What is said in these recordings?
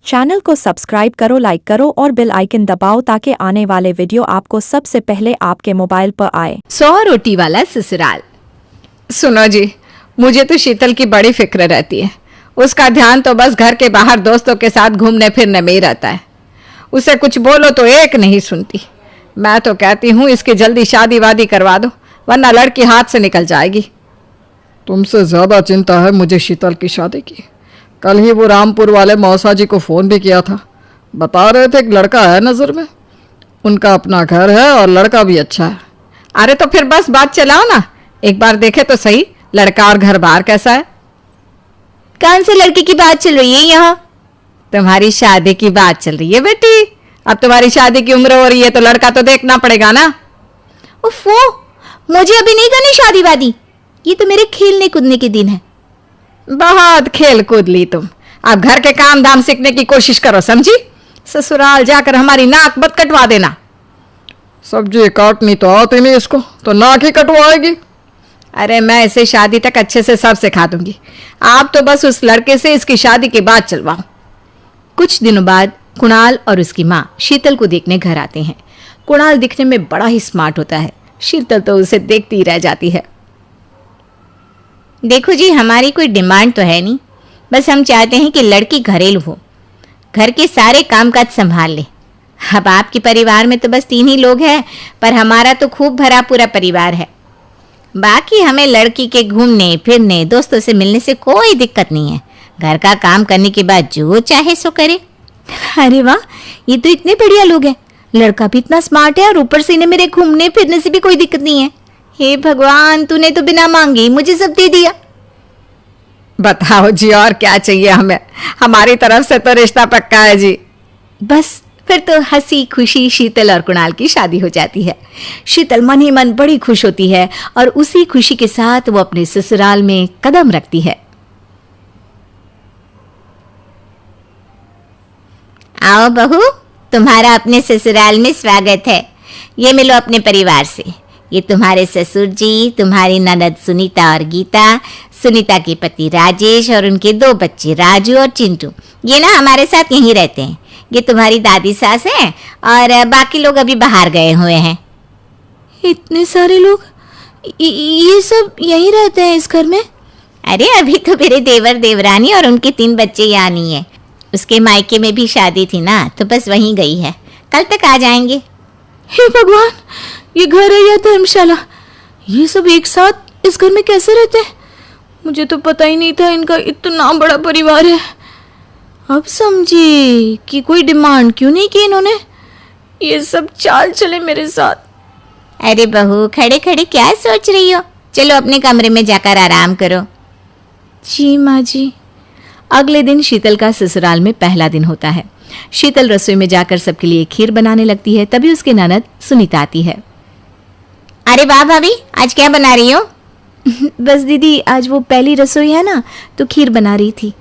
Channel को subscribe करो, like करो और बेल आइकन दबाओ ताकि आने वाले वीडियो आपको सबसे पहले आपके मोबाइल पर आए। 100 रोटी वाला ससुराल। सुनो जी, मुझे तो शीतल की बड़ी फिक्र रहती है। उसका ध्यान तो बस घर के बाहर दोस्तों के साथ घूमने फिरने में ही रहता है। उसे कुछ बोलो तो एक नहीं सुनती। मैं तो कहती हूँ इसकी जल्दी शादी वादी करवा दो, वरना लड़की हाथ से निकल जाएगी। तुमसे ज़्यादा चिंता है मुझे शीतल की शादी की। कल ही वो रामपुर वाले मौसा जी को फ़ोन भी किया था। बता रहे थे एक लड़का है नज़र में, उनका अपना घर है और लड़का भी अच्छा है। अरे तो फिर बस बात चलाओ ना, एक बार देखे तो सही लड़का और घर बार कैसा है। कौन से लड़के की बात चल रही है यहाँ? तुम्हारी शादी की बात चल रही है बेटी। अब तुम्हारी शादी की उम्र हो रही है तो लड़का तो देखना पड़ेगा ना। उफ़ो, मुझे अभी नहीं करनी शादी वादी। ये तो मेरे खेलने कूदने के दिन है। बहुत खेल कूद ली तुम। अब घर के काम धाम सीखने की कोशिश करो, समझी? ससुराल जाकर हमारी नाक मत कटवा देना। सब्जी काटनी तो आती नहीं इसको, तो नाक ही कटवाएगी। अरे मैं इसे शादी तक अच्छे से सब सिखा दूंगी। आप तो बस उस लड़के से इसकी शादी के बाद चलवाओ। कुछ दिनों बाद कुणाल और उसकी माँ शीतल को देखने घर आते हैं। कुणाल दिखने में बड़ा ही स्मार्ट होता है। शीतल तो उसे देखती ही रह जाती है। देखो जी, हमारी कोई डिमांड तो है नहीं, बस हम चाहते हैं कि लड़की घरेलू हो, घर के सारे कामकाज संभाल ले। अब आपके परिवार में तो बस 3 ही लोग हैं, पर हमारा तो खूब भरा पूरा परिवार है। बाकी हमें लड़की के घूमने फिरने दोस्तों से मिलने से कोई दिक्कत नहीं है। घर का काम करने के बाद जो चाहे सो करे। अरे वाह, ये तो इतने बढ़िया लोग हैं। लड़का भी इतना स्मार्ट है और ऊपर से इन्हें मेरे घूमने फिरने से भी कोई दिक्कत नहीं है। हे भगवान, तूने तो बिना मांगे ही मुझे सब दे दिया। बताओ जी, और क्या चाहिए हमें? हमारी तरफ से तो रिश्ता पक्का है जी। बस फिर तो हंसी खुशी शीतल और कुणाल की शादी हो जाती है। शीतल मन ही मन बड़ी खुश होती है और उसी खुशी के साथ वो अपने ससुराल में कदम रखती है। आओ बहू, तुम्हारा अपने ससुराल में स्वागत है। ये मिलो अपने परिवार से। ये तुम्हारे ससुर जी, तुम्हारी ननद सुनीता और गीता, सुनीता के पति राजेश और उनके 2 बच्चे राजू और चिंटू। ये ना हमारे साथ यहीं रहते हैं। ये तुम्हारी दादी सास है और बाकी लोग अभी बाहर गए हुए हैं। इतने सारे लोग, ये सब यहीं रहते हैं इस घर में? अरे अभी तो मेरे देवर देवरानी और उनके 3 बच्चे यहाँ नहीं है। उसके मायके में भी शादी थी ना, तो बस वहीं गई है। कल तक आ जाएंगे। हे भगवान, ये घर है या धर्मशाला? ये सब एक साथ इस घर में कैसे रहते हैं? मुझे तो पता ही नहीं था इनका इतना बड़ा परिवार है। अब समझी कि कोई डिमांड क्यों नहीं की इन्होंने। ये सब चाल चले मेरे साथ। अरे बहू, खड़े खड़े क्या सोच रही हो? चलो अपने कमरे में जाकर आराम करो। जी माँ जी। अगले दिन शीतल का ससुराल में पहला दिन होता है। शीतल रसोई में जाकर सबके लिए खीर बनाने लगती है। तभी उसके ननद सुनीता आती है। अरे वाह भाभी, आज क्या बना रही हो? बस दीदी, आज वो पहली रसोई है ना, तो खीर बना रही थी।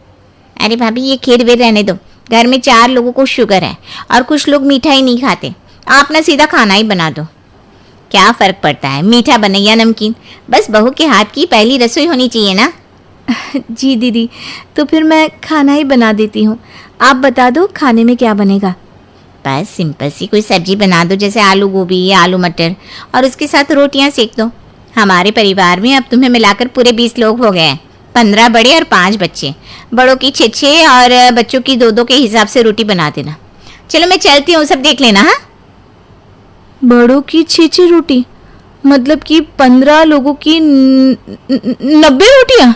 अरे भाभी, ये खीर वे रहने दो। घर में 4 लोगों को शुगर है और कुछ लोग मीठा ही नहीं खाते। आप ना सीधा खाना ही बना दो। क्या फर्क पड़ता है, मीठा बने या नमकीन? बस बहू के हाथ की पहली रसोई होनी चाहिए ना। जी दीदी, तो फिर मैं खाना ही बना देती हूँ। आप बता दो खाने में क्या बनेगा? बस सिंपल सी कोई सब्जी बना दो, जैसे आलू गोभी या आलू मटर, और उसके साथ रोटियां सेक दो। हमारे परिवार में अब तुम्हें मिलाकर पूरे 20 लोग हो गए हैं। 15 बड़े और 5 बच्चे। बड़ों की 6 और बच्चों की 2 के हिसाब से रोटी बना देना। चलो मैं चलती हूँ, सब देख लेना। हाँ, बड़ों की 6 रोटी मतलब कि 15 लोगों की 90 रोटियाँ,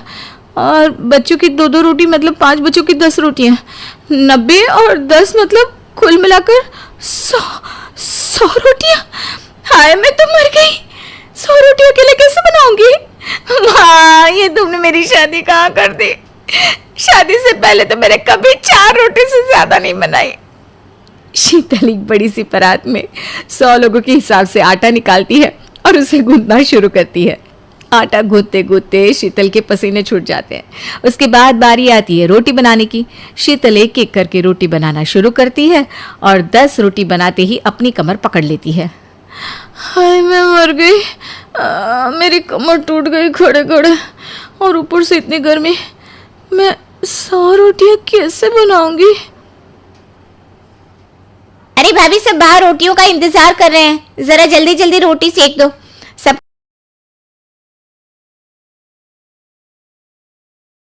और बच्चों की 2 रोटी मतलब 5 बच्चों की 10 रोटियाँ। 90 और 10 मतलब कुल मिलाकर 100 रोटियाँ। हाय, मैं तो मर गई। 100 रोटी अकेले कैसे बनाऊंगी? माँ, ये तुमने मेरी शादी कहाँ कर दी? शादी से पहले तो मैंने कभी 4 रोटी से ज्यादा नहीं बनाई। शीतल एक बड़ी सी परात में 100 लोगों के हिसाब से आटा निकालती है और उसे गूंथना शुरू करती है। आटा गूंथते गूंथते शीतल के पसीने छूट जाते हैं। उसके बाद बारी आती है रोटी बनाने की। शीतल एक एक करके रोटी बनाना शुरू करती है और 10 रोटी बनाते ही अपनी कमर पकड़ लेती है। हाय, मैं मर गई। मेरी कमर टूट गई खड़े खड़े, और ऊपर से इतनी गर्मी। मैं 100 रोटियां कैसे बनाऊंगी? भाभी सब बाहर रोटियों का इंतजार कर रहे हैं, जरा जल्दी जल्दी रोटी सेक दो।